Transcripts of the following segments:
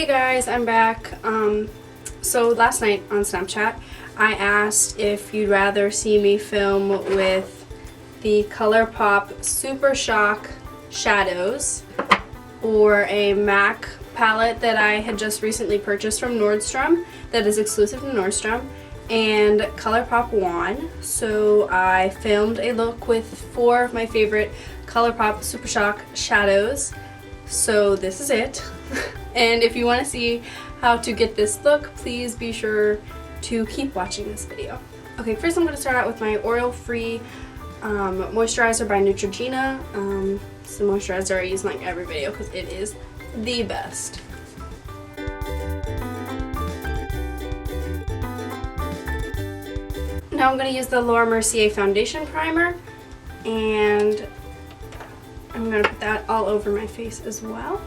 Hey guys, I'm back. So last night on Snapchat, I asked if you'd rather see me film with the ColourPop Super Shock Shadows or a MAC palette that I had just recently purchased from Nordstrom that is exclusive to Nordstrom, and ColourPop won. So I filmed a look with 4 of my favorite ColourPop Super Shock shadows. So this is it. And if you want to see how to get this look, please be sure to keep watching this video. Okay, first I'm going to start out with my oil-free moisturizer by Neutrogena. It's the moisturizer I use in like every video because it is the best. Now I'm going to use the Laura Mercier Foundation Primer, and I'm going to put that all over my face as well.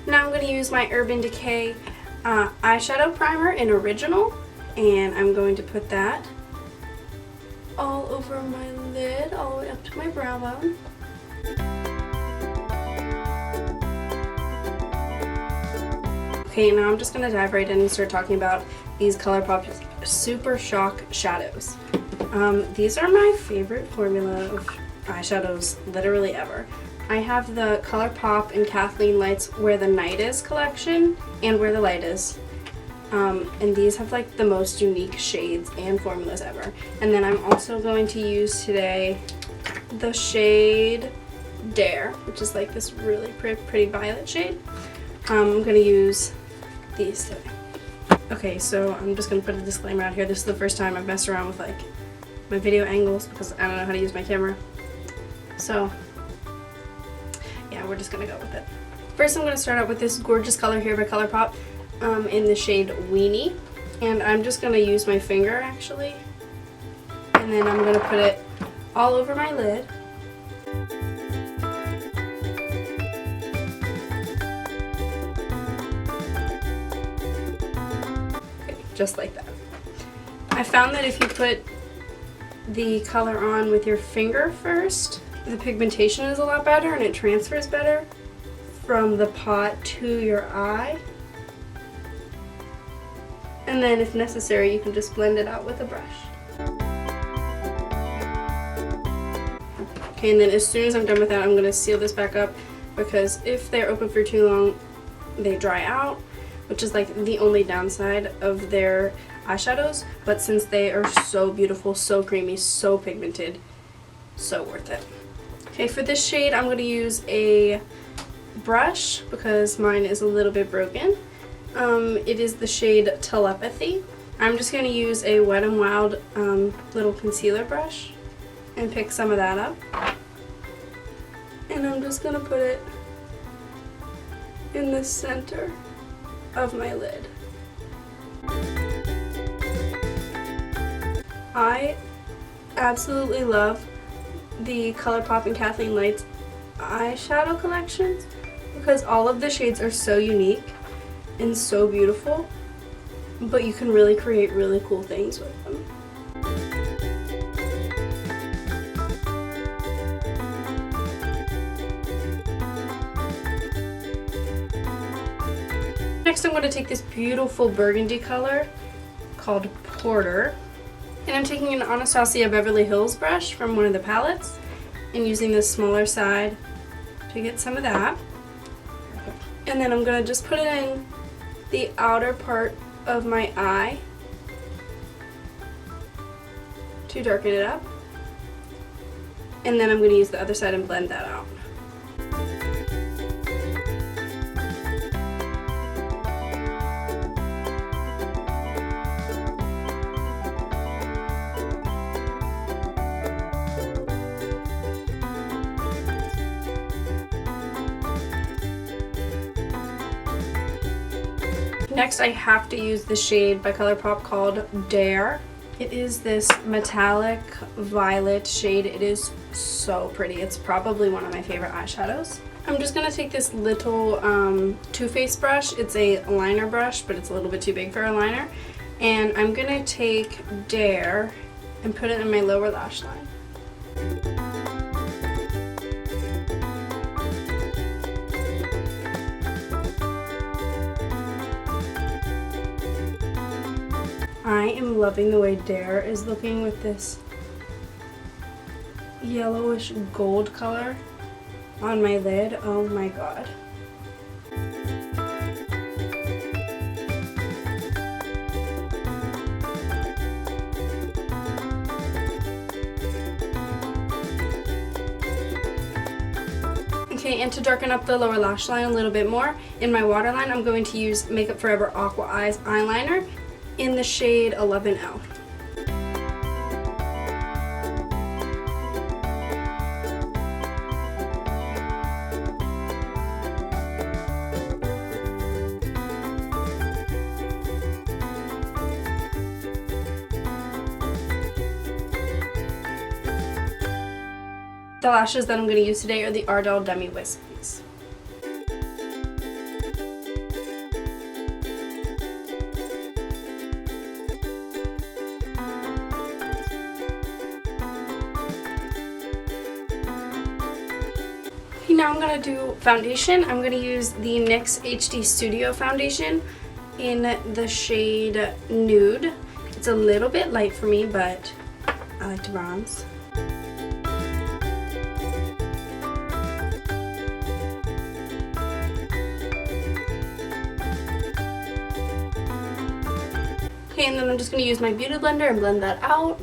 Now I'm going to use my Urban Decay eyeshadow primer in Original, and I'm going to put that all over my lid, all the way up to my brow bone. Okay, now I'm just going to dive right in and start talking about these ColourPop Super Shock shadows. These are my favorite formula of eyeshadows literally ever. I have the ColourPop and Kathleen Light's Where the Night Is collection and Where the Light Is. And these have like the most unique shades and formulas ever. And then I'm also going to use today the shade Dare, which is like this really pretty violet shade. I'm going to use these today. Okay, so I'm just going to put a disclaimer out here. This is the first time I've messed around with like my video angles because I don't know how to use my camera. So yeah, we're just going to go with it. First I'm going to start out with this gorgeous color here by ColourPop in the shade Weenie. And I'm just going to use my finger actually. And then I'm going to put it all over my lid. Just like that. I found that if you put the color on with your finger first, the pigmentation is a lot better and it transfers better from the pot to your eye. And then if necessary, you can just blend it out with a brush. Okay, and then as soon as I'm done with that, I'm going to seal this back up because if they're open for too long, they dry out, which is like the only downside of their eyeshadows, but since they are so beautiful, so creamy, so pigmented, so worth it. Okay, for this shade I'm going to use a brush because mine is a little bit broken. It is the shade Telepathy. I'm just going to use a Wet n Wild little concealer brush and pick some of that up. And I'm just going to put it in the center of my lid. I absolutely love the ColourPop and Kathleen Light's eyeshadow collections because all of the shades are so unique and so beautiful, but you can really create really cool things with them. Next I'm going to take this beautiful burgundy color called Porter, and I'm taking an Anastasia Beverly Hills brush from one of the palettes and using the smaller side to get some of that. And then I'm going to just put it in the outer part of my eye to darken it up. And then I'm going to use the other side and blend that out. Next I have to use the shade by ColourPop called Dare. It is this metallic violet shade. It is so pretty. It's probably one of my favorite eyeshadows. I'm just going to take this little Too Faced brush. It's a liner brush, but it's a little bit too big for a liner. And I'm gonna take Dare and put it in my lower lash line. I am loving the way Dare is looking with this yellowish gold color on my lid. Oh my god. Okay, and to darken up the lower lash line a little bit more, in my waterline I'm going to use Makeup Forever Aqua Eyes eyeliner in the shade 11L. The lashes that I'm going to use today are the Ardell Demi Wispies. Okay, now I'm going to do foundation. I'm going to use the NYX HD Studio foundation in the shade Nude. It's a little bit light for me, but I like to bronze. Okay, and then I'm just going to use my beauty blender and blend that out.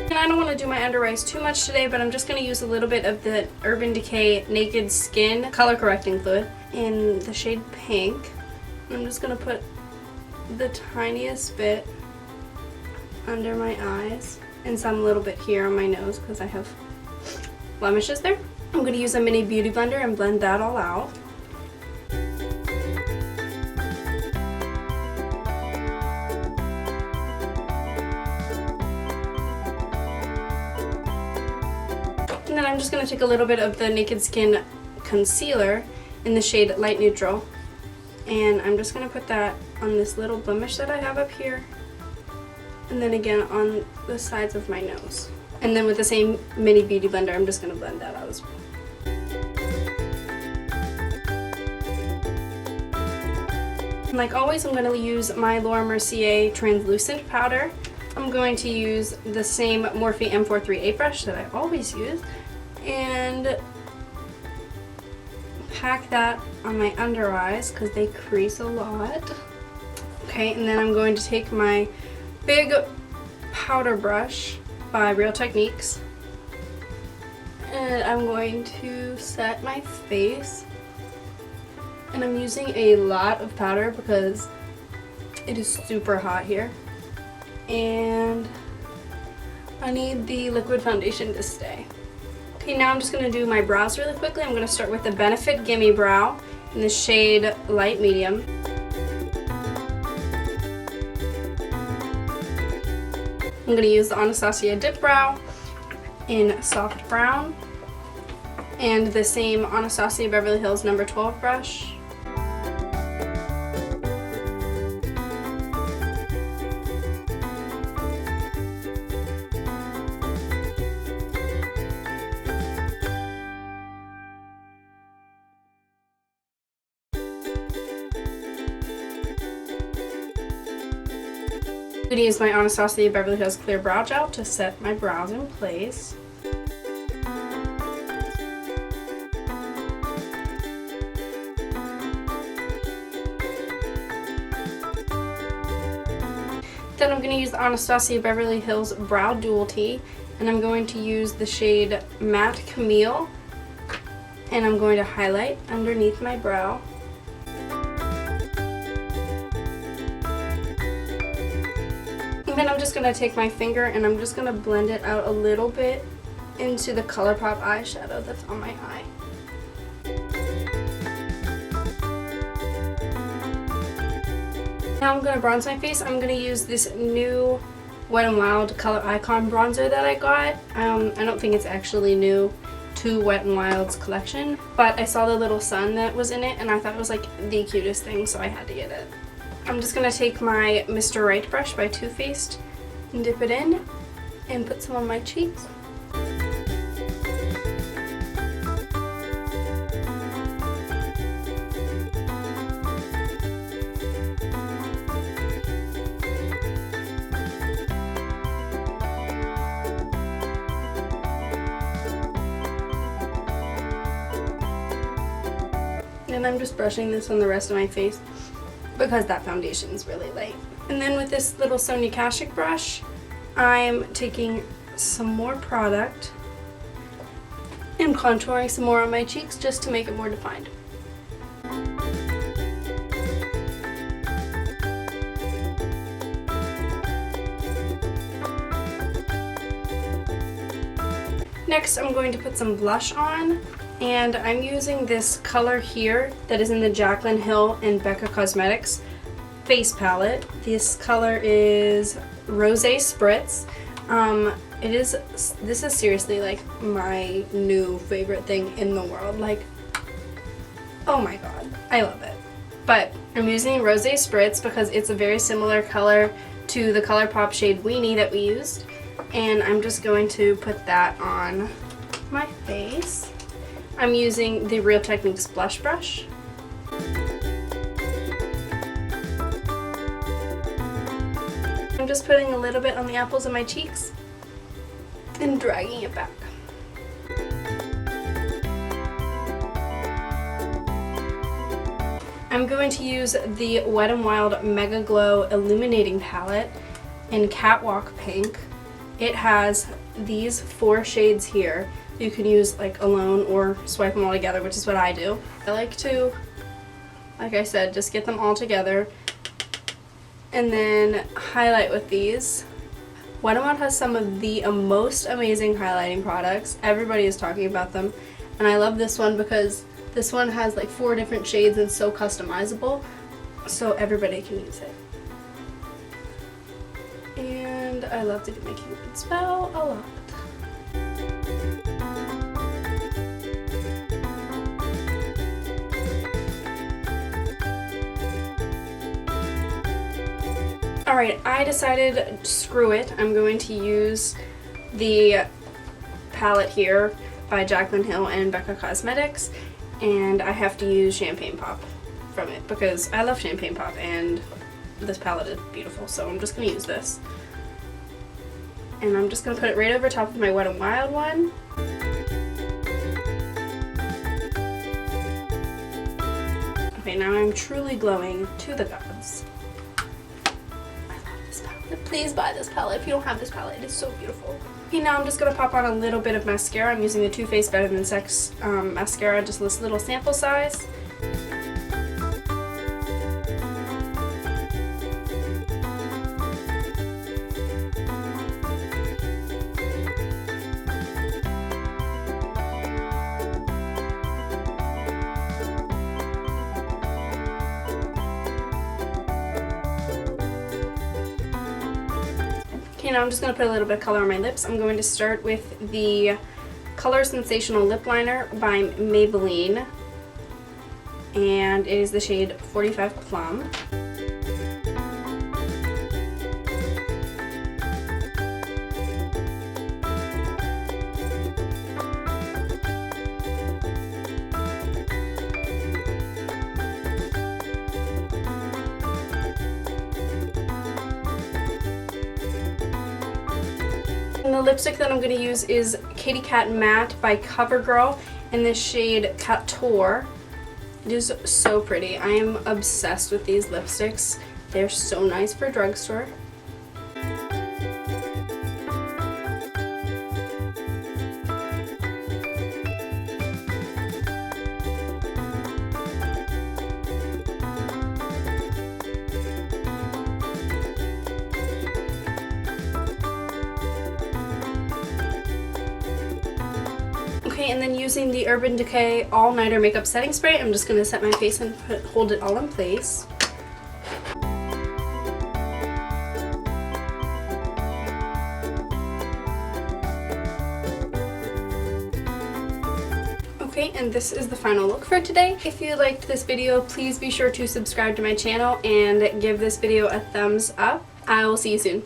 And I don't want to do my under eyes too much today, but I'm just going to use a little bit of the Urban Decay Naked Skin color correcting fluid in the shade Pink. I'm just going to put the tiniest bit under my eyes and some little bit here on my nose because I have blemishes there. I'm going to use a mini beauty blender and blend that all out. And then I'm just going to take a little bit of the Naked Skin concealer in the shade Light Neutral, and I'm just going to put that on this little blemish that I have up here, and then again on the sides of my nose. And then with the same mini beauty blender, I'm just going to blend that out as well. And like always, I'm going to use my Laura Mercier translucent powder. I'm going to use the same Morphe M438 brush that I always use and pack that on my under eyes because they crease a lot. Okay, and then I'm going to take my big powder brush by Real Techniques and I'm going to set my face, and I'm using a lot of powder because it is super hot here and I need the liquid foundation to stay. Okay, now I'm just going to do my brows really quickly. I'm going to start with the Benefit Gimme Brow in the shade Light Medium. I'm going to use the Anastasia Dip Brow in Soft Brown and the same Anastasia Beverly Hills No. 12 brush. I'm going to use my Anastasia Beverly Hills Clear Brow Gel to set my brows in place. Then I'm going to use the Anastasia Beverly Hills Brow Dual Tee, and I'm going to use the shade Matte Camille, and I'm going to highlight underneath my brow. And then I'm just going to take my finger and I'm just going to blend it out a little bit into the ColourPop eyeshadow that's on my eye. Now I'm going to bronze my face. I'm going to use this new Wet n Wild Color Icon bronzer that I got. I don't think it's actually new to Wet n Wild's collection, but I saw the little sun that was in it and I thought it was like the cutest thing, so I had to get it. I'm just going to take my Mr. Right brush by Too Faced and dip it in and put some on my cheeks. And I'm just brushing this on the rest of my face because that foundation is really light. And then with this little Sonia Kashuk brush, I'm taking some more product and contouring some more on my cheeks just to make it more defined. Next, I'm going to put some blush on, and I'm using this color here that is in the Jaclyn Hill and Becca Cosmetics face palette. This color is Rosé Spritz. This is seriously like my new favorite thing in the world. Like, oh my god, I love it. But I'm using Rosé Spritz because it's a very similar color to the ColourPop shade Weenie that we used. And I'm just going to put that on my face. I'm using the Real Techniques blush brush. I'm just putting a little bit on the apples of my cheeks and dragging it back. I'm going to use the Wet n Wild Mega Glow Illuminating Palette in Catwalk Pink. It has these 4 shades here. You can use like alone or swipe them all together, which is what I do. I like to, like I said, just get them all together and then highlight with these. Wet n Wild has some of the most amazing highlighting products. Everybody is talking about them, and I love this one because this one has like 4 different shades and so customizable, so everybody can use it. And I love to make Cupid spell a lot. Alright, I decided, screw it, I'm going to use the palette here by Jaclyn Hill and Becca Cosmetics, and I have to use Champagne Pop from it because I love Champagne Pop and this palette is beautiful, so I'm just going to use this. And I'm just going to put it right over top of my Wet n Wild one. Okay, now I'm truly glowing to the gods. I love this palette. Please buy this palette if you don't have this palette. It is so beautiful. Okay, now I'm just going to pop on a little bit of mascara. I'm using the Too Faced Better Than Sex mascara, just this little sample size. Okay, now I'm just going to put a little bit of color on my lips. I'm going to start with the Color Sensational Lip Liner by Maybelline, and it is the shade 45 Plum. And the lipstick that I'm going to use is Kitty Cat Matte by CoverGirl in the shade Couture. It is so pretty. I am obsessed with these lipsticks. They're so nice for drugstore. Okay, and then using the Urban Decay All Nighter Makeup Setting Spray, I'm just going to set my face and hold it all in place. Okay, and this is the final look for today. If you liked this video, please be sure to subscribe to my channel and give this video a thumbs up. I will see you soon.